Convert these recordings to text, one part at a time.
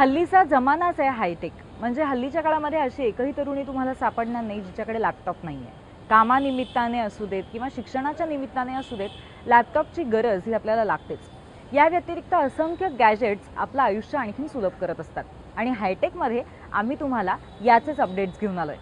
हल्लीचा जमानाच आहे हायटेक. म्हणजे हल्लीच्या काळामध्ये अशी एकही तरुणी तुम्हाला सापडणार नाही जिच्याकडे लॅपटॉप नाही आहे. कामानिमित्ताने असू देत किंवा शिक्षणाच्या निमित्ताने असू देत, लॅपटॉपची गरज ही आपल्याला लागतेच. या व्यतिरिक्त असंख्य गॅजेट्स आपलं आयुष्य आणखीन सुलभ करत असतात आणि हायटेकमध्ये आम्ही तुम्हाला याचेच अपडेट्स घेऊन आलोय.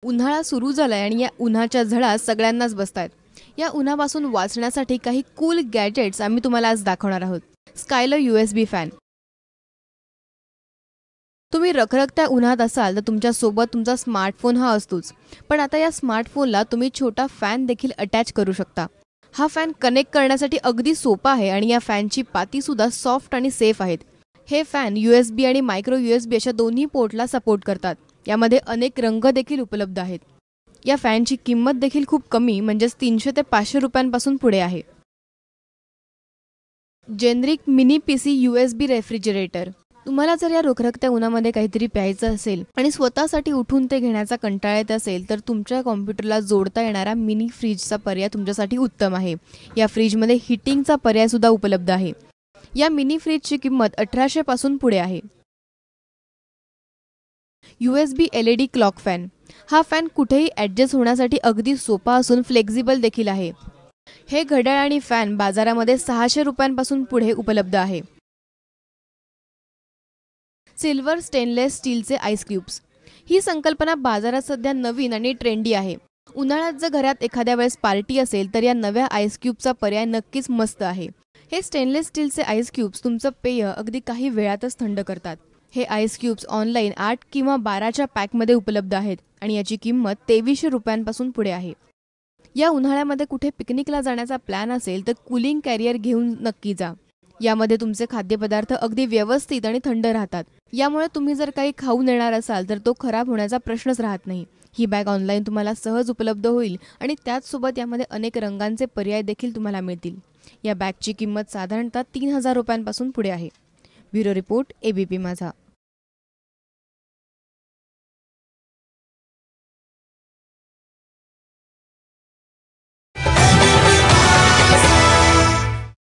उन्हाळा सुरू झालाय आणि या उन्हाच्या झळा सगळ्यांनाच बसतायत. या उन्हापासून वाचण्यासाठी काही कूल गॅजेट्स आम्ही तुम्हाला आज दाखवणार आहोत. स्कायलो USB फॅन. तुम्ही रखरखत्या उन्हात असाल तर तुमच्या सोबत तुमचा स्मार्टफोन हा असतोच. पण आता या स्मार्टफोनला तुम्ही छोटा फॅन देखील अटॅच करू शकता. हा फॅन कनेक्ट करण्यासाठी अगदी सोपा आहे आणि या फॅनची पाती सुद्धा सॉफ्ट आणि सेफ आहेत. हे फॅन USB आणि मायक्रो USB अशा दोन्ही पोर्टला सपोर्ट करतात. यामध्ये अनेक रंग देखील उपलब्ध आहेत. या फॅनची किंमत देखील खूप कमी म्हणजेच 300 ते 500 रुपयांपासून पुढे आहे. Generic mini PC USB refrigerator. तुम्हाला जर या रखरखत्या उन्हामध्ये काहीतरी प्यायचं असेल आणि स्वतःसाठी उठून ते घेण्याचा कंटाळा येत असेल तर तुमच्या कॉम्प्युटरला जोडता येणारा मिनी फ्रीजचा पर्याय तुमच्यासाठी उत्तम आहे. या फ्रीजमध्ये हीटिंगचा पर्याय सुद्धा उपलब्ध आहे. या मिनी फ्रीजची किंमत 1800 पासून पुढे आहे. USB LED clock fan. हा फॅन कुठेही ॲडजस्ट होण्यासाठी अगदी सोपा असून फ्लेक्झिबल देखील आहे. हे घड्याळ आणि फॅन बाजारामध्ये 600 रुपयांपासून पुढे उपलब्ध आहे. सिल्वर स्टेनलेस स्टीलचे आईस क्यूब्स. ही संकल्पना बाजारात सध्या नवीन आणि ट्रेंडी आहे. उन्हाळ्यात जर घरात एखाद्या वेळेस पार्टी असेल तर या नव्या आईस क्यूबचा पर्याय नक्कीच मस्त आहे. हे स्टेनलेस स्टीलचे आईस क्यूब्स तुमचं पेय अगदी काही वेळातच थंड करतात. हे आईस क्यूब्स ऑनलाईन 8 किंवा 12च्या पॅकमध्ये उपलब्ध आहेत आणि याची किंमत 2300 रुपयांपासून पुढे आहे. या उन्हाळ्यामध्ये कुठे पिकनिकला जाण्याचा प्लॅन असेल तर कूलिंग कॅरियर घेऊन नक्की जा. यामध्ये तुमचे खाद्यपदार्थ अगदी व्यवस्थित आणि थंड राहतात. यामुळे तुम्ही जर काही खाऊन येणार असाल तर तो खराब होण्याचा प्रश्नच राहत नाही. ही बॅग ऑनलाईन तुम्हाला सहज उपलब्ध होईल आणि त्याचसोबत यामध्ये अनेक रंगांचे पर्याय देखील तुम्हाला मिळतील. या बॅगची किंमत साधारणतः 3000 रुपयांपासून पुढे आहे. ब्युरो रिपोर्ट ABP माझा.